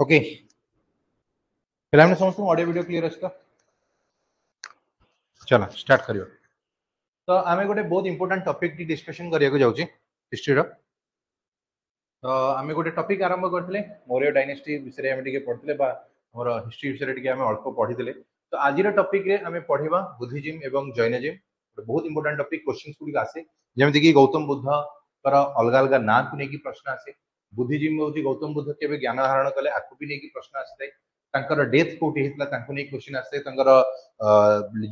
Okay पिलाने समस्त audio video clear अछि तो चलो स्टार्ट करियो। तो आमे गोटे बहुत इंपोर्टेंट टॉपिक की डिस्कशन करिया को जाउची हिस्ट्री रो। तो आमे गोटे टॉपिक आरंभ करथिले मौर्य डायनेस्टी विषय रे आमे टिके पढथिले बा हमर हिस्ट्री विषय रे टिके आमे अल्प पढिथिले। तो आज रो टॉपिक रे आमे पढिबा बुद्धिज्म एवं जैनिज्म बहुत इंपोर्टेंट टॉपिक क्वेश्चंस गुडी आसे जेमति कि गौतम बुद्ध पर अलग अलग ना को नेकी प्रश्न आसे। बुद्धिज्म होची गौतम बुद्ध केबे ज्ञान धारण कले आकु भी नेकी प्रश्न आसे। तांकर डेथ कोठी हितला तांको नेकी क्वेश्चन आसे। तांकर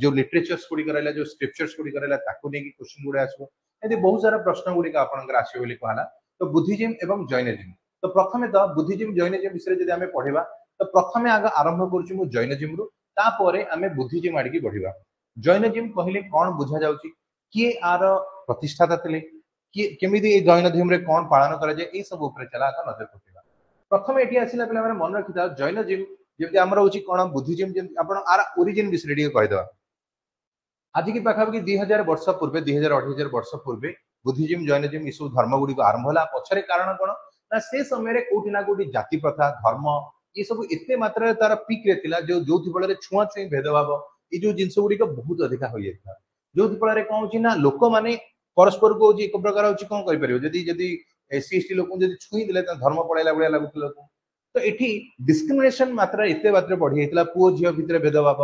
जो लिटरेचर्स गुडी करैला जो स्क्रिप्चर्स गुडी करैला ताकु नेकी क्वेश्चन गुडी आसो। एदि बहुत सारा प्रश्न गुडी का आपनकर आसे बोली कहला। तो बुद्धिज्म एवं जैनिज्म तो प्रथमे तो बुद्धिज्म जैनिज्म विषय जदि आमे पढिबा तो प्रथमे आग आरंभ करछु मु जैनिज्म रु तापरे आमे बुद्धिज्म आडि की बढ़िबा। जैनिज्म कहिले कोन बुझा जाउची किए आर प्रतिष्ठाता थिले कि केमिति ए जैनिज्म रे कोन पालन करा जाय ए सब ऊपर चला का नजर पकेबा। प्रथमे एठी आसिला पिला माने मन रखिता जैनिज्म जेमति हमर होची कोन बुद्धिज्म जेमति आपण आर ओरिजिन विषय रे कहि दवा। आज की पाखापाखि 2000 वर्ष पूर्वे 2000 वर्ष पूर्वे बुद्धिज्म जैनिज्म ये सब धर्म गुडी आरंभ होला पछरे कारण कोन ना से समय रे कोठी ना कोठी जाति प्रथा धर्म ये सब एते मात्रा तार पीक रे थिला जो जोथि बळे छुआ छुई भेदभाव ये जो जिंस गुडी को बहुत अधिक होई जाता जोथि बळे कोन होची ना लोक माने परस्पर को होची एक प्रकार होची कोन कहि परियो जदी जदी एससी एसटी लोक जदी छुई दिले त धर्म पळैला बळे लागुतला तो एठी डिस्क्रिमिनेशन मात्रा एते मात्रा बढ़ी हेतला पुओ झियो भितरे भेदभाव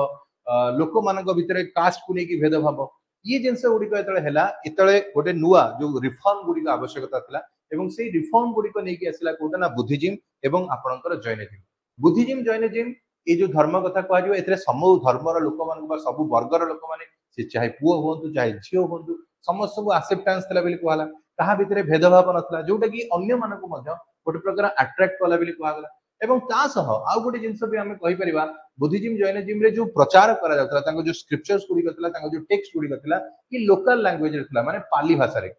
लोक मानक भितरे कास्ट को नेकी भेदभाव ये जिनस गुडी को एतळे हेला एतळे गोटे नुवा जो रिफॉर्म गुडी को आवश्यकता थिला एवं से रिफॉर्म गुडी को नेकी आसिला कोटा ना बुद्धिज्म एवं आपणकर जैनिज्म। बुद्धिज्म जैनिज्म ए जो धर्म कथा कहआ जिवो एतरे समूह धर्मर लोक मान बा सब वर्गर लोक माने से चाहे पुओ होंतु चाहे झियो होंतु समस्त को एक्सेप्टेंस थिला बेली कहला ताहा भितरे भेदभाव नथला जोटा कि अन्य मानक मध्य गोटे प्रकार अट्रैक्ट कला बेली कहला। एवं ता सह आउ गोटे जिंस भी हमें कहि परिबा बुद्धिज्म जैनिज्म रे जो प्रचार करा जातला तांको जो स्क्रिप्चर्स गुडी कतला तांको जो टेक्स्ट गुडी कतला कि लोकल लैंग्वेज रे थला माने पाली भाषा रे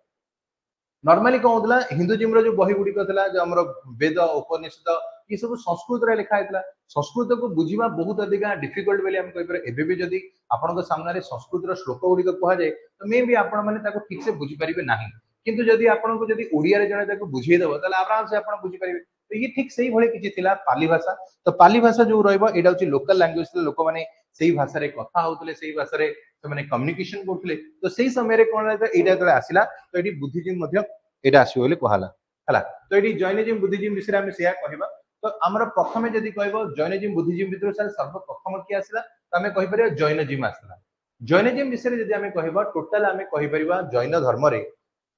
नॉर्मली कोन होतला हिंदुइज्म रो जो बही गुडी कतला जो हमर वेद उपनिषद ये सब संस्कृत रे लिखा हेतला संस्कृत को बुझिबा बहुत अधिक डिफिकल्ट बेली हम कहि पर एबे भी जदी आपन सामने रे संस्कृत रो श्लोक गुडी को कहा जाय तो मे भी आपण माने ताको ठीक से बुझि परिबे नाही किंतु जदी आपन को जदी ओडिया रे जने ताको बुझिए देबो तले आराम से आपण बुझि परिबे। तो ये ठीक सही भले किछि थिला पाली भाषा तो पाली भाषा जो रहइबो एडा होची लोकल लैंग्वेज लोक माने सेही भाषा रे कथा होतले सेही भाषा रे से माने कम्युनिकेशन करथले तो सेही समय रे कोन एडा तळे आसिला तो एडी बुद्धिज्म मध्य एडा आसी बोली कहला हला। तो एडी जैनिज्म बुद्धिज्म विषय हम सेया कहबा। तो हमर प्रथमे जदी कहबो जैनिज्म बुद्धिज्म भितर सर्वप्रथम कि आसिला तो हमें कहि परिया जैनिज्म आसिला। जैनिज्म विषय जदी हमें कहबा टोटल हमें कहि परिबा जैन धर्म रे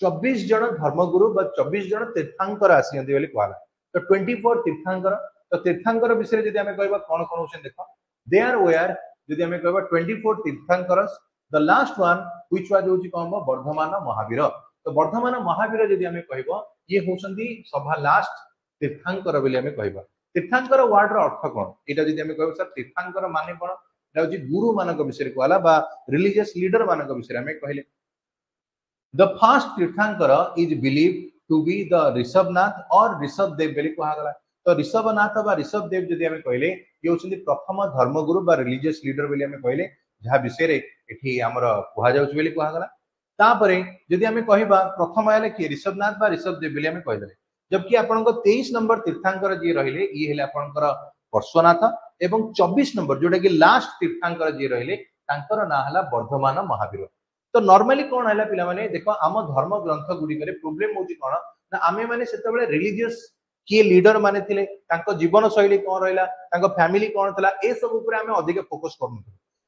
24 जन धर्मगुरु बा 24 जन तीर्थंकर आसियंती बोली कहला। तो 24 तीर्थंकर तो तीर्थंकर विषय जदी हमें कहबा कोन कोन होछन देखो दे आर वेयर जदी हमें कहबा 24 tirthankaras the last one which was होची कहबा वर्धमान महावीर। तो वर्धमान महावीर जदी हमें कहबा ये होछंती सभा लास्ट तीर्थंकर बोली हमें कहबा। तीर्थंकर वर्ड रो अर्थ कोन एटा जदी हमें कहबा सर तीर्थंकर माने कोन एटा होची गुरु मानक विषय कहला बा रिलीजियस लीडर मानक विषय हमें कहले। The first Tirthankara is believed to be the Rishabhnath or Rishabdev बेली कहा गला। तो ऋषभनाथ बा ऋषभदेव जदी हमें कहले ये होछंती प्रथम धर्मगुरु बा रिलीजियस लीडर बेली हमें कहले जहा विषय रे एठी हमर कहा जाउछ बेली कहा गला। तापरे जदी हमें कहबा प्रथम आले कि ऋषभनाथ बा ऋषभदेव बेली हमें कहले जबकि आपनको 23 नंबर तीर्थंकर जी रहिले ये हेले आपनकर परशुनाथ एवं 24 नंबर जोटा कि लास्ट तीर्थंकर जी रहिले तांकर ना हला वर्धमान महावीर। तो नॉर्मली कोन हैला पिला माने देखो आम धर्म ग्रंथ गुडी करे प्रॉब्लम होची कोन ना आमे माने सेते बेले रिलीजियस के लीडर माने थिले तांको जीवन शैली कोन रहला तांको फैमिली कोन थला ए सब ऊपर आमे अधिक फोकस करनु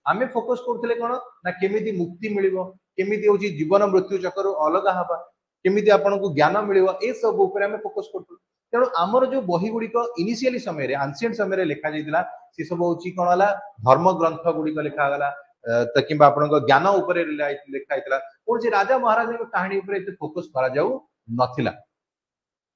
आमे फोकस करथिले कोन ना केमिति मुक्ति मिलिबो केमिति होची जीवन मृत्यु चक्र अलग हबा केमिति आपन को ज्ञान मिलिबो ए सब ऊपर आमे फोकस करथु। तेणु आमर जो बही गुडी को इनिशियली समय रे एंशिएंट समय रे लिखा जाइतिला से सब होची कोन हला धर्म ग्रंथ गुडी को लिखा गला त किबा आपन को ज्ञान ऊपर लिखा आइतला कोन जे राजा महाराजा के कहानी ऊपर एते फोकस करा जाऊ नथिला।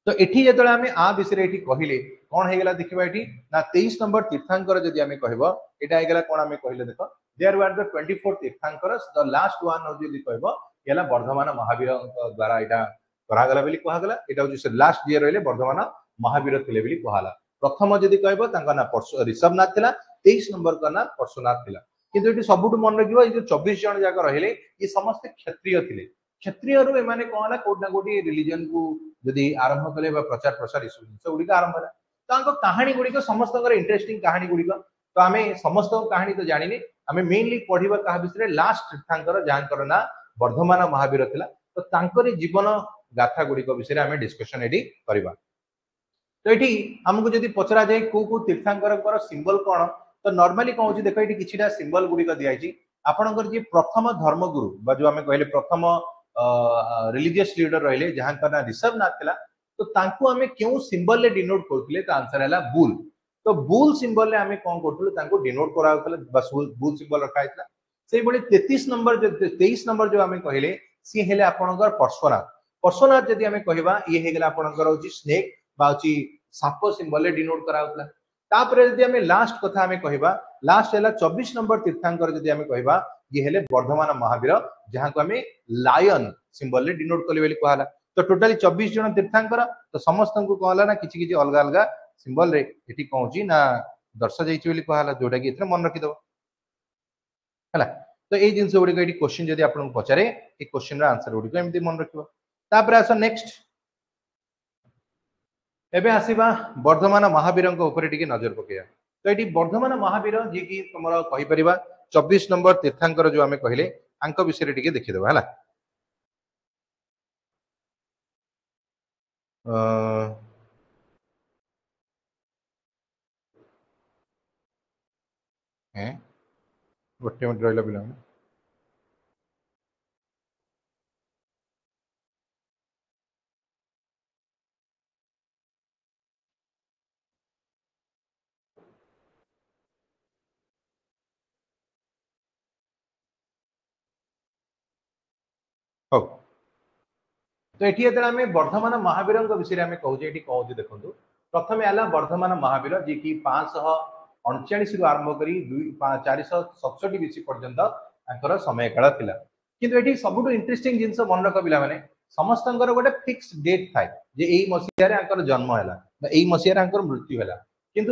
तो एठी जेतले हमें आ विषय एठी कहिले कोन हे गेला देखिबा एठी ना 23 नंबर तीर्थंकर जदी हमें कहबो एटा हे गेला कोन हमें कहिले देखो there were the 24 tirthankaras the last one जदी कहबो गेला वर्धमान महावीर द्वारा एटा करा गला बेली कहा गला एटा जे लास्ट ईयर रहले वर्धमान महावीर थिले बेली कहाला। प्रथम जदी कहबो तांका ना ऋषभनाथ थिला 23 नंबर का ना परशुनाथ थिला किंतु एटी सबुट मन रखिबो ए जो 24 जन जाक रहिले ये समस्त क्षत्रिय थिले क्षत्रिय रु एमाने कोन कोड ना कोडी रिलीजन को जदी आरंभ कले बा प्रचार प्रसार इसु उडी का आरंभ होला तो कहानी गुड़िक समस्त इंटरेस्टिंग कहानी गुड़िक तो आम समस्त कहानी तो जानी आम मेनली पढ़ा क्या विषय लास्ट तीर्थांकर जहाँ ना वर्धमान महावीर थिला तो तांकरी जीवन गाथा गुड़िक विषय आम डिस्कशन ये करवा तो ये आमको जब पचरा जाए को तीर्थांकर सिंबल कौन तो नॉर्मली कौन हो देख ये किसी सिंबल गुड़िक दिखाई आपणकर जी प्रथम धर्मगुरु जो आम कहले प्रथम रिलीजियस लीडर रहिले जहाँ का ना ऋषभ नाथ थिला तो तांको आमे क्यों सिंबल ले डिनोट करथिले तो आंसर हैला बुल तो बुल सिंबल ले आमे कोन करथुले तांको डिनोट कराउतले बस बुल सिंबल रखा हैतला सेही बडी 33 नंबर जो 23 नंबर जो आमे कहिले सी हेले आपणकर पर्सोनाथ जदी आमे कहिबा ये हे गेला आपणकर होची स्नेक बा होची साप सिंबल ले डिनोट कराउतला तापरे जदी आमे लास्ट कथा आमे कहिबा लास्ट हैला 24 नंबर तीर्थांकर जदी आमे कहिबा ये हेले वर्धमान महावीर जहाँ को आमे लायन सिंबल ले डिनोट कले बेली कहला तो टोटाली 24 जन तीर्थांकर तो समस्त को कहला ना किछि किछि अलग अलग सिंबल रे एठी कहूची ना दर्शा जाइछि बेली कहला जोटा कि एथरे मन रखि दबो हला तो ए जिंस गुडी एठी क्वेश्चन जदी आपन पचारे ए क्वेश्चन रा आंसर गुडी एमती मन रखिबो तापर आस नेक्स्ट एबे आसीबा वर्धमान महावीर ऊपर टिके नजर पकेया तो एठी वर्धमान महावीर जे कि तमरा कहि परिबा 24 नंबर तीर्थांकर जो आमे कहिले आंक विषय टिके देखि देबा हला गोटे मिनट रहिला पिला हो तो ये आम वर्धमान महावीर विषय में कहूँ ये कहूँ देखो प्रथम है वर्धमान महावीर जी की 539 रु आरंभ कर 467 बीसी पर्यंत समय काल था किंतु ये सब इंटरेस्टिंग जिन मन रख पे समस्त गोटे फिक्स डेट थाए यही मसीह जन्म है यही मसीह मृत्यु है किंतु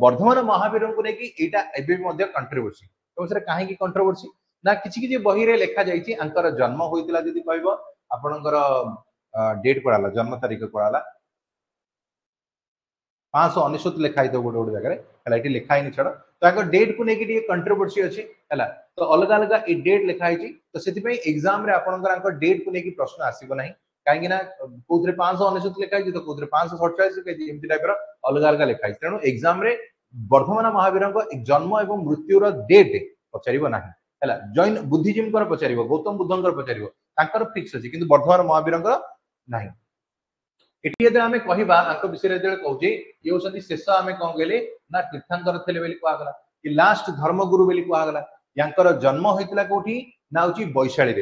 वर्धमान महावीर को लेकिन यहाँ कंट्रोवर्सी तो कहीं कंट्रोवर्सी ना किसी बही रे लिखा जाइए जन्म होता जदि कह आपणकर डेट पड़ा जन्म तारीख पड़ा 599 लिखाई तो गोटे गोटे जगह है लिखाई छड़ तो डेट को लेकिन कंट्रोवर्सी अच्छी है तो अलग अलग ये डेट लिखाई तो से एग्जाम रे आपणकर डेट को लेकिन प्रश्न आसब ना कहीं कौन 599 लिखाई तो कौन 547 लिखाई एमती टाइप अलग अलग लिखाई तेणु एग्जाम रे वर्धमान महावीर जन्म और मृत्युर डेट पचार ना है जैन बुद्धिजीवी पचार गौतम बुद्ध पचार फिक्स अच्छी कि वर्धमान महावीर ना ये आम कह विषय कहूँ ये हूँ शेष आम कौन कहले ना तीर्थांकर थे कहगला कि लास्ट धर्मगुरु बोली कहगला यांकर जन्म होता कौटी ना हूँ वैशाली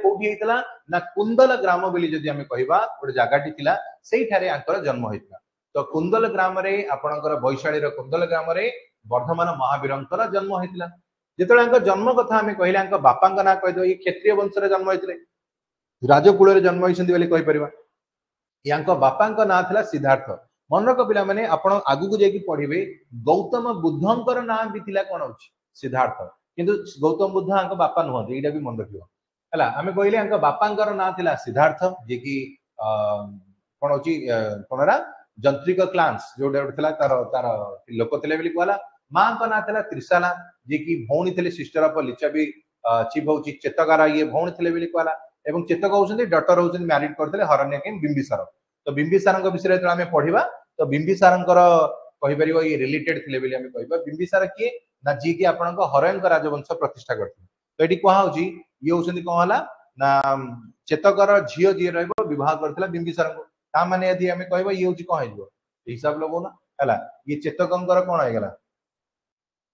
कौटी होता ना कुंदल ग्राम बोली जदि आम कह गोटे जगह से जन्म होता तो कुंदल ग्राम आपणकर वैशाली कुंदल ग्राम वर्धमान महावीर जन्म होता जो जन्म कथा आम कहले बापा ना कहीदेव ये क्षत्रिय वंश जन्म होते राजकूल जन्म होती या बापा ना था सिद्धार्थ मन रख पिला माने आपण आगु को जाकि पढ़िबे गौतम बुद्धंकर ना भी थिला कोन होछि सिद्धार्थ किंतु गौतम बुद्ध आंक बापा नुहंती एटा भी मन रखियो हला आमे कहले आंक बापांकर ना थिला सिद्धार्थ जे कि कोन होछि कोनरा जंत्रिक क्लांस जोडे थिला तार तार लोक थिले बोली कहला मां का ना थिला त्रिशाला जे कि भौणी थिले सिस्टर ऑफ लिचाबी चीफ होछि चेतकारा ये भौणी थिले बोली कहला एवं चेतक होउछन्ती डॉक्टर होउछन्ती मैरिड करथले हरण्यके बिंबिसार तो बिंबिसारक विषय जो आम पढ़ा तो बिंबिसारंकर कहि परिबो ये रिलेटेड थिले बोली आमे कहबा बिंबिसार किए ना जी कि आपनक हरण्यक राजवंश प्रतिष्ठा करथि तो एटी कहा होछि ये होउछन्ती कोन हला ना चेतकर झियो जी रहबो विवाह करथला बिंबिसारंक ता माने यदि आमे कहबा ये होछि कोन हेजबो हिसाब लगो ना हला ये चेतकंकर कोन हेगला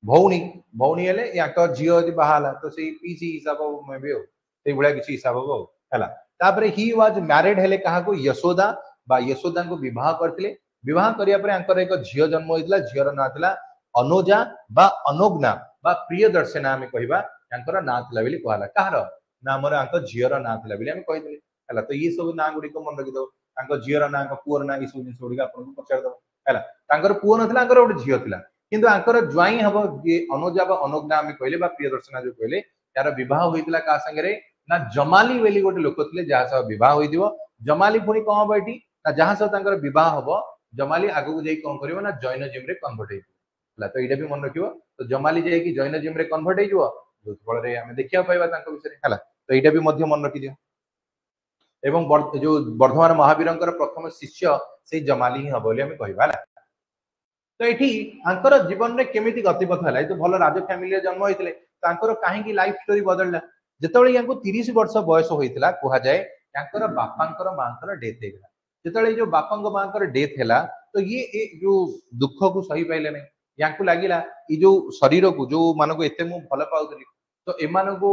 भौणी भौणी हेले याक झियो यदि बाहाला तो सेही पीसी हिसाब में भी हो से भलिया किछि हिसाब हो हला तापरे ही वाज मैरिड हेले कहा को यशोदा बा यशोदा को विवाह करथिले विवाह करिया परे अंकर एक झियो जन्म होइतला झियोर ना थिला अनुजा बा अनोगना बा प्रिय दर्शना हमें कहबा अंकर ना थिला बेली कहला कहार ना हमर अंक झियोर ना थिला बेली हम कहितले हला तो ये सब ना गुडी को मन रखि दो अंक झियोर ना अंक पुअर ना ई सब जिंस गुडी आपन को पचार दो हला तांकर पुअ नथिला अंकर ओड झियो थिला किंतु अंकर ज्वाई हबो ये अनुजा बा अनोगना हमें कहले बा प्रिय दर्शना जो कहले यार विवाह होइतला का संगे ना जमाली बेली गोटे लोक थे जहाँ सब बहुत जमाली पुणी कौन हम ये ना जहाँ सब विवाह हम जमाली आगु जाई कोन करिवो ना जैनिज्म रे कन्वर्ट हेला तो एटा भी मन रखिवो तो जमाली जाई कि जैनिज्म रे कन्वर्ट हेजो जो फल रे हम देखिया पाइबा तांको विषय हला तो एटा भी मध्य मन रखि दियो एवं जो वर्धमान महावीरंकर प्रथम शिष्य से जमाली ही हबो बोली हम कहबा हला तो एठी आंकर जीवन रे केमिति गतिपथ हला तो भल राज फैमिली रे जन्म होइतले तांकर काहे की लाइफ स्टोरी बदलला जेतबेले यांको 30 वर्ष बयस होइतला कोहा जाय यांकर बापांकर मांकर डेथ हेगला जेतबेले जो बापांक मांकर डेथ हेला तो ये जो दुख को सही पाइले नै यांको लागिला ई जो शरीर को जो मानको एते मु भल पाउतली तो एमानको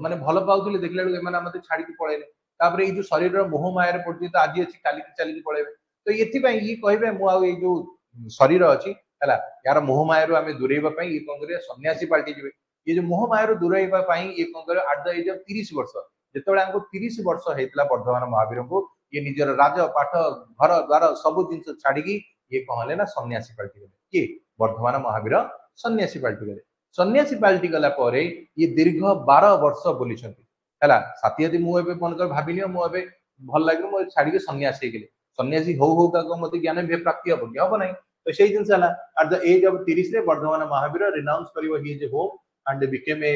माने भल पाउतली देखले एमाना मते छाडी के पळेले तापर ई जो शरीर रो मोह माया रे पड़ती तो आज अछि काली चली के पळेबे तो एथि पई ई कहबे मु आ जो शरीर अच्छी है यार मोहमायर आम दूरेबा ये कौन करिया सन्यासी पाल्टी जी ये जो मोहमायर दूरेबा ये कौन कर आट द एज ऑफ 30 वर्ष जिते 30 वर्ष होता वर्धमान महावीर को ये निजर राज पाठ घर द्वार सब जिन छाड़ी ये कहले ना सन्यासी पाल्टी गले किए वर्धमान महावीर सन्यासी पाल्टी गले सन्यासी पाल्टी गला ये दीर्घ 12 वर्ष बुली है साथी यदि मुझे मनकर भाविनी मुझे भल लगे मुझे छाड़ी सन्यासी गले सन्यासी हो मत ज्ञान भी प्राप्ति हम कि हम ना तो से जिन एट द एज ऑफ 30 रे वर्धमान महावीर रिनाउंस करिवो his home and became a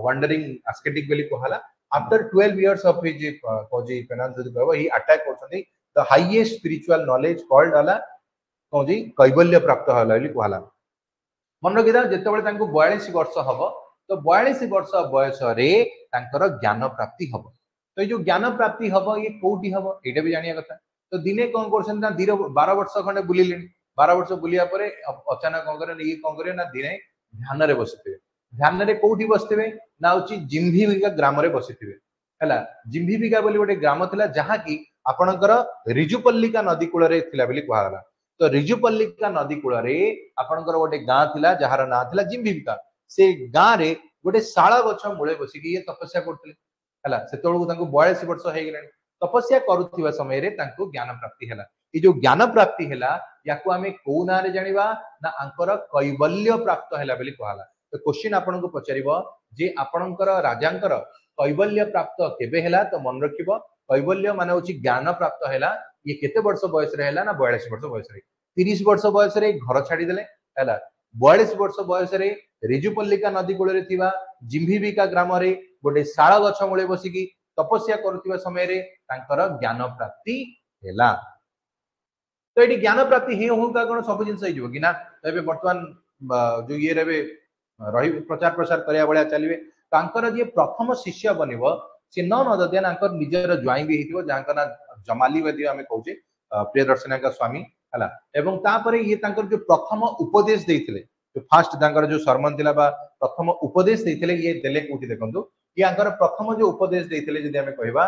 wandering ascetic बेली कहला आफ्टर 12 इयर्स ऑफ हिज कोजी फाइनेंस जदि कहबो ही अटैक करछथि the highest spiritual knowledge called हला कोजी कैवल्य प्राप्त हला बेली कहला मन रखिदा जेतेबेले तांको 42 वर्ष हबो तो 42 वर्ष बयस रे तांकर ज्ञान प्राप्ति हबो तो ये जो ज्ञान प्राप्ति हम ये कौटी हम ये भी जानिया कथा तो दिने कौन कर 12 वर्ष खंडे बुले 12 वर्ष बुलिया अचानक कौन करे ये कौन करे ना दिने ध्यान रे बसिथिबे ध्यान रे कौटी बसिथिबे ना होची जिम्भीविका ग्राम रे बसिथिबे हैला जिम्भीविका बोली गोटे ग्राम थिला जहा की आपणकर रिजुपल्लिका नदी कूल रे थिला बोली कहला तो रिजुपल्लिका नदी कूल रे आपणकर गोटे गां थिला जहार ना थिला जिम्भीविका से गां रे गोटे शाला गछ मूले बसिकी ये तपस्या करथिले है से 42 वर्ष हो गला तपस्या करुवा समय रे ज्ञान प्राप्ति है ये जो ज्ञान प्राप्ति है या कौ ना जाना ना आंकर कैवल्य प्राप्त है कहला तो क्वेश्चन आपन को पचार जे आपणकर राजांकर कैवल्य प्राप्त केबे है तो मन रख कैवल्य मान हूँ ज्ञान प्राप्त है ये केते वर्ष बयस रे ना 42 वर्ष बयस 30 वर्ष बयस घर छाड़ीदे है 42 वर्ष बयस रिजुपल्लिका नदी कूल जिम्भीविका ग्राम रे गोटे शाला गछ मूले बसिकी तपस्या करुवा समय रे तांकर ज्ञान प्राप्ति हैला तो ये ज्ञान प्राप्ति होगा कौन सब जिन कि ना तो बर्तमान जो ये रही प्रचार प्रसार करने भाया चलिए तांकर जे प्रथम शिष्य बनब सी नन अदर देन निजर ज्वाई भी होती जहाँ ना जमाली वेदी आम कहे प्रियदर्शना का स्वामी है एवं तापर ये जो प्रथम उपदेश देते जो फास्ट जो सरमन थिला बा प्रथम उपदेश देते ये देले कोठी देखंतु ये आंकर प्रथम जो उपदेश देते जदि आम कहबा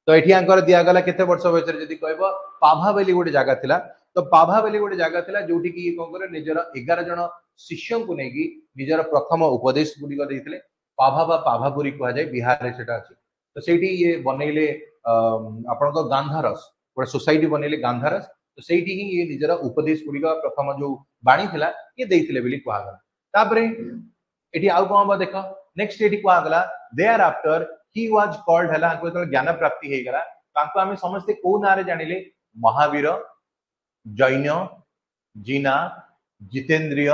तो एठी आंकर दिया गला केते वर्ष बयस जदि कहबा पाभा बेली गोटे जगह थिला तो पाभा बेली गोटे जगह थिला जोठी की कोन करे निजर 11 जन शिष्य को नेकी निजर प्रथम उपदेश गुडी को देथिले पाभा बा पाभापुरी कहा जाय बिहार रे सेटा अछि तो सेठी ये बनैले आपन को गांधारस गोटे सोसाइटी बनैले गांधारस तो सेठी ही ये निजर उपदेश गुडी का प्रथम जो बाणी थिला ये देथिले बेली कहा गला तापरे एठी आउ कोन देख नेक्स्ट एठी कहा गला there after he was called हला को ज्ञान प्राप्ति हे गला तांको आमे समस्त को नारे जानिले महावीर जैन जीना जितेंद्रिय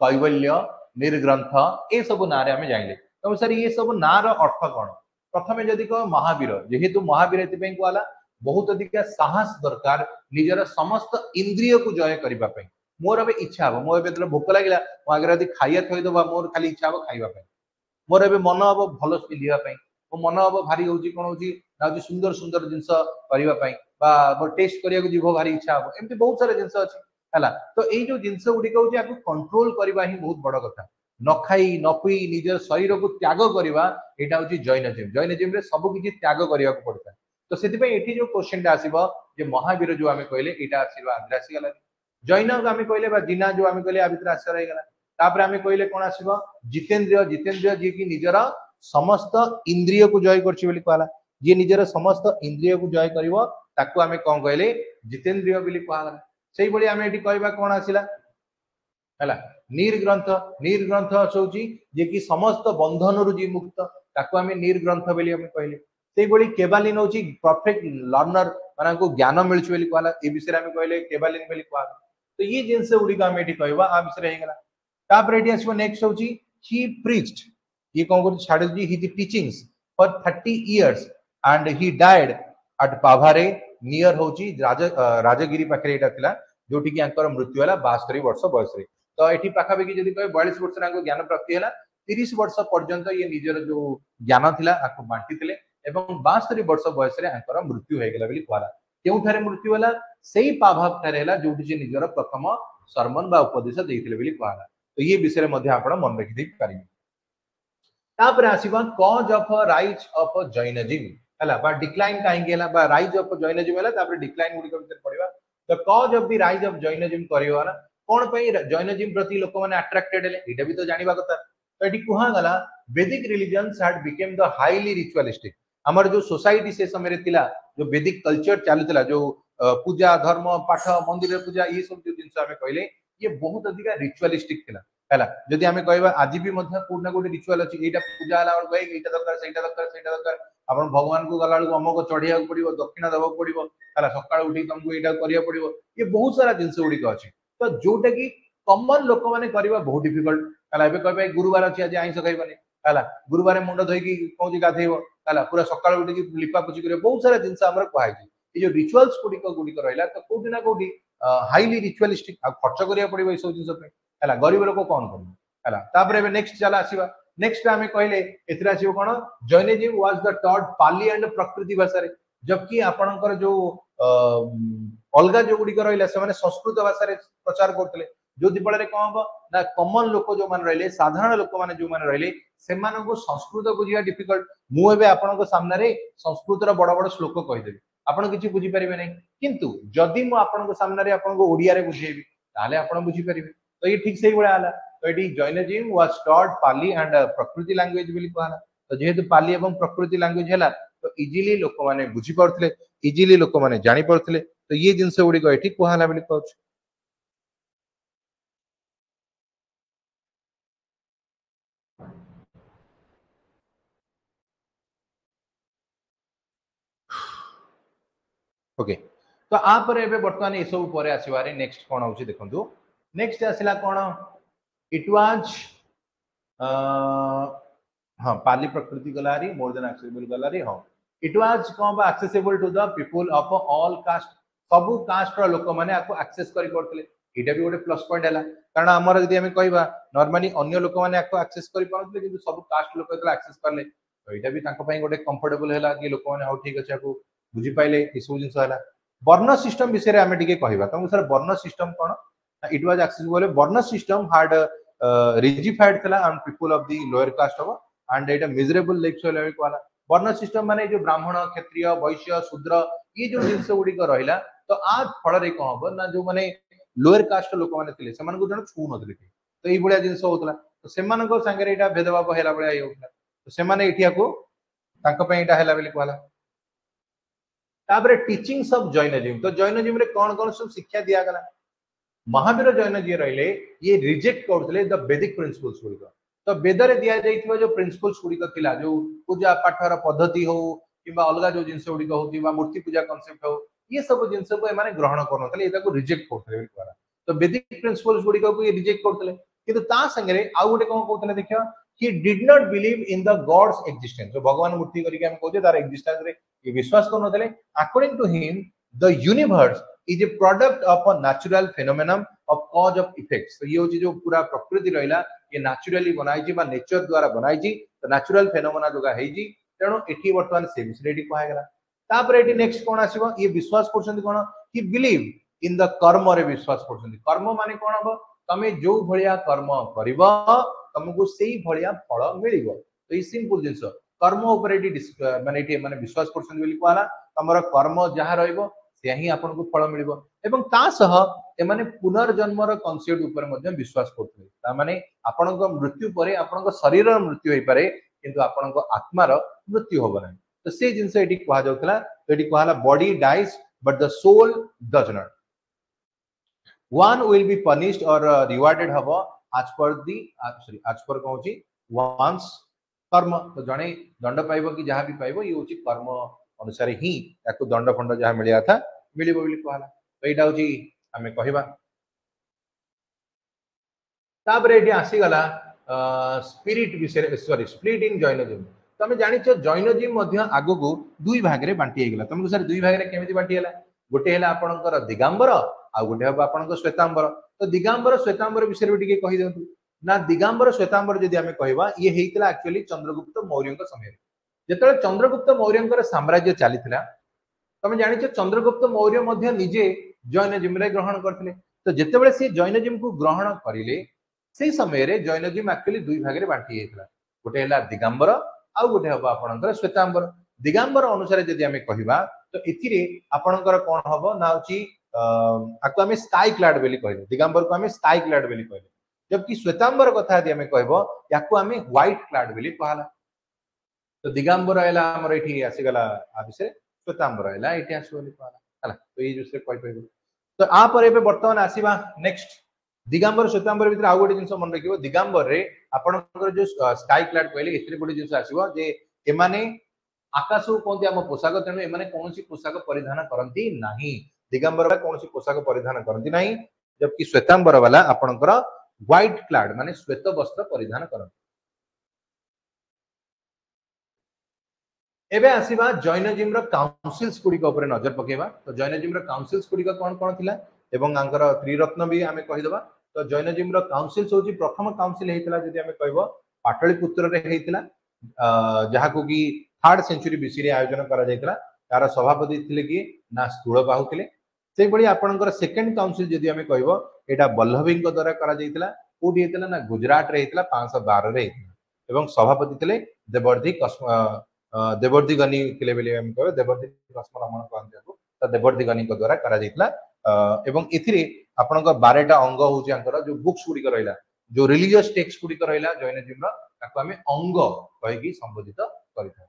कैवल्य निर्ग्रंथ ए सब नारे आमे जानिले तो सर ये सब नार अर्थ कौन प्रथमे जदि कह महावीर जेहेतु महावीर एतिपई कहला बहुत अधिक साहस दरकार निजर समस्त इंद्रिय को जय करबा पई मोर अब इच्छा हम मोर एबे भोक लागिला मो आगे यदि खाइया थई दबा मोर खाली इच्छा हो खाइबा पई मोर एबे मन अब भल पिलिया पई मो मन अब भारी होची कोन होची ना होची सुंदर सुंदर जिंस करबा पई बा मोर टेस्ट करिया को जीव भारी इच्छा हो एमती बहुत सारा जिंस अछि हला तो एई जो जिंस गुडी कहउची आपको कंट्रोल करबा ही बहुत बड़ कथा न खाई न पी निजर शरीर को त्याग करबा एटा होची जैनिज्म रे सब किछि त्याग करिया को पड़ता तो सेति पई एठी जो क्वेश्चन आसीबो जे महावीर जो आमे कहले एटा आसीबा आदिवासी गला जैन को आमे कहले बा जिना जो आमे कहले आ भीतर आश्रय रहि गला तापर आमे कहले कोन आसीबो जितेंद्रिय जे कि निजर समस्त इंद्रिय को जय करछि बोली कहला जे निजर समस्त इंद्रिय को जय करिवो ताकू आमे कोन कहले जितेंद्रिय बोली कहला सेही बोली आमे एठी कहबा कोन आसीला हला निर्ग्रंथ होची जे कि समस्त बंधन रु जी मुक्त ताकू आमे निर्ग्रंथ बोली आमे कहले से बड़ी केबालिन होची परफेक्ट लर्नर माने को ज्ञान मिलछ बेली कहला ए विषय हम कहले केबालिन बेली कहला तो ये जिनस गुडी का हम एठी कहबा आ विषय हे गला तापर एठी आसबो नेक्स्ट होची ही प्रीच्ड ये कोन को छाड़ दी his teachings for 30 years and he died at पाभारे नियर होची राजगिरी पाखरे एटा थिला जोटी कि अंकर मृत्यु हला 72 वर्ष बयस रे तो एठी पाखा बेकी जदी कहे 42 वर्ष रे ज्ञान प्राप्ति हला 30 वर्ष पर्यंत ये निजर जो ज्ञान थिला आको बांटी थिले एवं 72 वर्ष बयस रे अंकर मृत्यु हे गेला बेली कहला केउठारे मृत्यु हला सेही पाभाव थारे हला जोटी जे निजर प्रथम सरमन बा उपदेश देइथिले बेली कहला तो ये विषय रे मध्ये आपण मन रखि दे पारिबे तापर आसीबा cause of rise of Jainism हला बा डिक्लाइन काहे गेला बा राइज ऑफ जैनिज्म हला तापर डिक्लाइन गुडी के पड़िबा the cause of the rise of Jainism करियो ना कोन पई जैनिज्म प्रति लोक माने अट्रैक्टेड हेले एटा भी तो जानिबा कथा तो एटी कुहा गला वैदिक religions had became the highly ritualistic हमर जो सोसाइटी से समय रे तिला जो वैदिक कल्चर चालुतला जो पूजा धर्म पाठ मंदिर पूजा ये सब जो जिंस हमें कहले ये बहुत अधिक रिचुअलिस्टिक थिला हला जदी हमें कहबा आज भी मध्ये कोन कोन रिचुअल अछि एटा पूजा हला और कहे एटा दरकार सेटा दरकार आपण भगवान को गला अमक चढ़िया पड़ो दक्षिणा दबा पड़ो है सका उठी तुमको यहाँ करा पड़ो ये बहुत सारा जिनस गुड़िक अच्छी तो जोटा कि कमन लोक मैंने करवा बहुत डिफिकल्ट है कहे गुरुवार अच्छी आज आईस खाइबानी है गुरुवार मुंड धोईकी कौन गाधेब है पूरा सका उठी लिपापोछि कर बहुत सारा जिनस कहुई ये जो रिचुअल्स गुड़िक रहा तो कौटी ना कौटी हाईली रिचुअलिस्टिक खर्च करा पड़ो ये सब जिन है गरीब लोक कौन कर है नेक्स्ट चला आसवा नेक्स्ट आमे कहले एथरा आसीबो कोन Jainism was the taught Pali and Prakrit भाषा रे जबकि आपनकर जो अलगा जो गुडी रहइला से माने संस्कृत भाषा रे प्रचार करतले जो दिबळे रे कहबो ना कॉमन लोक जो मान रहले साधारण लोक माने जो मान रहले से माने को संस्कृत बुझिया डिफिकल्ट मु एबे आपनको सामने रे संस्कृत रो बड़ बड़ श्लोक कहि देबी आपण किछि बुझी परिबे नै किंतु जदी मु आपनको सामने रे आपनको ओडिया रे बुझेबी ताले आपण बुझी परिबे तो ये ठीक सही बडा आला तो eighty Jainism was taught Pali and प्रकृति लैंग्वेज बिली कहला तो जेहेतु पाली एवं प्रकृति लैंग्वेज हैला तो इजीली लोक माने बुझी पड़थले इजीली लोक माने जानि पड़थले तो ये जिंस गुडी को एटी कहला बिली कहछ ओके तो आ पर एबे वर्तमान ए सब परे आसीबारे नेक्स्ट कोन होची देखंतु नेक्स्ट आसिला कोन इट वाज हाँ पाली प्रकृति गलारी मोर देन एक्सेसिबल गलारी हाँ it was come accessible to the people of all caste सबु कास्ट रो लोक माने आको एक्सेस करि करथले एटा भी गोटे प्लस पॉइंट हैला कारण हमर जदी हमें कहबा नॉर्मली अन्य लोक माने आको एक्सेस करि पाउथले किंतु सब कास्ट लोक एतला एक्सेस करले तो एटा भी तांको पई गोटे कंफर्टेबल हैला कि लोक माने हाउ ठीक अछि आको बुझी पाइले ई सब जिंस हैला वर्ण सिस्टम विषय रे हमें टिके कहबा तुम सर वर्ण system cone it was accessible वर्ण सिस्टम हार्ड रिजिफाइड थला on people of the lower caste of and Etah miserable life style है कहला वर्ण सिस्टम माने जो ब्राह्मण क्षत्रिय वैश्य शूद्र ये जो जिंस गुडी को रहिला तो आ फल रे कहब ना जो माने लोअर कास्ट लोक माने थिले सेमान को जण छू नथले तो ई बळिया जिंस होतला तो सेमान को संगे एटा भेदभाव हैला बळिया हे होतला तो सेमाने एठिया को तांको पई एटा हैला बेली कहला ताबरे टीचिंग्स ऑफ जैनिज्म तो जैनिज्म रे कोन कोन सब शिक्षा दिया गला महावीर जैन जी रहिले ये रिजेक्ट करथले द वैदिक प्रिंसिपल्स गुडी तो वेद रे दिया जाइथिबा जो प्रिंसिपल्स गुडी थिला जो पूजा पाठर पद्धति हो किबा अलगा जो जिंस गुडी होती बा मूर्ति पूजा कांसेप्ट हो ये सब जिंस को माने ग्रहण करनथले एटा को रिजेक्ट करथले कहला तो वैदिक प्रिंसिपल्स गुडी को ये रिजेक्ट करथले किंतु ता संगे आ गुटे कोन कहथले देखियो he did not believe in the god's existence जो भगवान मूर्ति करी के हम कहते तार एक्जिस्टेंस रे ये विश्वास करनथले according to him the universe is a product of a natural phenomenon of cause of effects तो ये होची जो पूरा प्रकृति रहिला ये नेचुरली बनाई जी बा नेचर द्वारा बनाई जी तो नेचुरल फेनोमेना जोगा है जी तेणु एठी वर्तमान से विषय एठी कहै गला तापर एठी नेक्स्ट कोन आसीबो ये विश्वास करछन कोन कि बिलीव इन द कर्म रे विश्वास करछन कर्म माने कोन हबो तमे जो भलिया कर्म करिवो तुमको सेही भलिया फल मिलिबो तो ई सिंपल जिंस कर्म ऊपर एठी माने विश्वास करछन बोली कहला तमरो कर्म जहा रहइबो से ही आपन को फल मिलिबो एवं ता सह एमाने पुनर्जन्मर कॉन्सेप्ट ऊपर मध्ये विश्वास करथले ता माने आपन को मृत्यु परे आपन को शरीर मृत्यु होई पारे किंतु आपन को आत्मार मृत्यु होबो नै तो से जिंस एठी कहा जाउतला तो एठी कहला body dies but the soul does not one will be punished or rewarded habo as per the as per कहउची once कर्म तो जड़े दंड पाइब कि जहाँ भी पाइब ये हूँ कर्म अनुसार ही दंड फंड जहाँ मिलिया था मिल कहला तो यहाँ हूँ आम कहवा ये आसीगला स्पिरिट विषय सॉरी स्प्लिट इन जैनजिम तो आम जान जैनजिम आग को दुई भाग में बांटी होगा तुमको सर दुई भाग में केमी बांटी है गोटे है आपंकर दिगांबर आ गोटे हम आप श्वेतांबर तो दिगांबर श्वेतांबर विषय भी कही दिंतु ना दिगांबर श्वेतांबर जदि आम कहवा ये होता एक्चुअली चंद्रगुप्त मौर्य समय जो चंद्रगुप्त मौर्य साम्राज्य चली तुम जान चंद्रगुप्त मौर्य निजे जैनजिम ग्रहण करते तो जितेबाला सी जैनजिम को ग्रहण करें से समय जैनजिम एक्चुअली दुई भाग में बांटी होता गोटे है दिगांबर आउ गोटे हम आपंकर श्वेतांबर दिगांबर अनुसार जदि आम कहवा तो ये आपणकर कौन हम ना आपको आम स्काई क्लाड बोली कहले दिगांबर को आम स्काई क्लाड बोली कहले जबकि श्वेतांबर कथा यदि आम कह या व्हाइट क्लाड बोली कहला तो दिगांबर है आमर ये आसीगला आ विषय श्वेतांबर है ये आस कहला तो ये विषय कही तो आप बर्तमान आसवा नेक्स्ट दिगांबर श्वेतांबर भीतर आउ गोटे जिन मन रखिए दिगांबर रे आपनकर जो स्काई क्लाड कहले एथरे गोटे जिन आसीबो जे एमाने आकाश को कहते आम पोशाक तेणु एमाने कौन पोशाक परिधान करती नहीं दिगांबर वाला कौन पोशाक परिधान करती नहीं जबकि श्वेतांबर वाला आपनकर व्हाइट क्लाड माने श्वेत वस्त्र परिधान करती एबे आसीबा जैनजिम रो काउंसिल्स गुडी को ऊपर नजर पकेबा तो जैनजिम रो काउंसिल्स गुडी को कौन थिला एवं आंकर त्रिरत्न भी आमे कहि दबा तो जैनजिम रो काउंसिल्स होची प्रथम काउंसिल हेतिला जदि आमे कहबो पाटलिपुत्र रे हेतिला जहा को कि 3rd सेंचुरी बीसी रे आयोजन करा जायतिला तार सभापति थिले कि ना स्थूल बाहु थिले से बडी आपनकर सेकंड काउंसिल जदि आमे कहबो एटा बल्लभी को द्वारा करा जायतिला कोडी हेतिला ना गुजरात रे हेतिला 512 रे हेतिला एवं सभापति थिले देवर्धि देवर्धि गनी थिले बेले हम कहबो देवर्धि कस्म रमण कहंते को तो देवर्धि गनी को द्वारा करा जायतिला एवं इथिरे आपनका 12टा अंग होची अंकर जो बुक्स गुडी को रहिला जो रिलीजियस टेक्स्ट गुडी को रहिला जैनजिम रो ताको हमें अंग कहि की संबोधित करिथा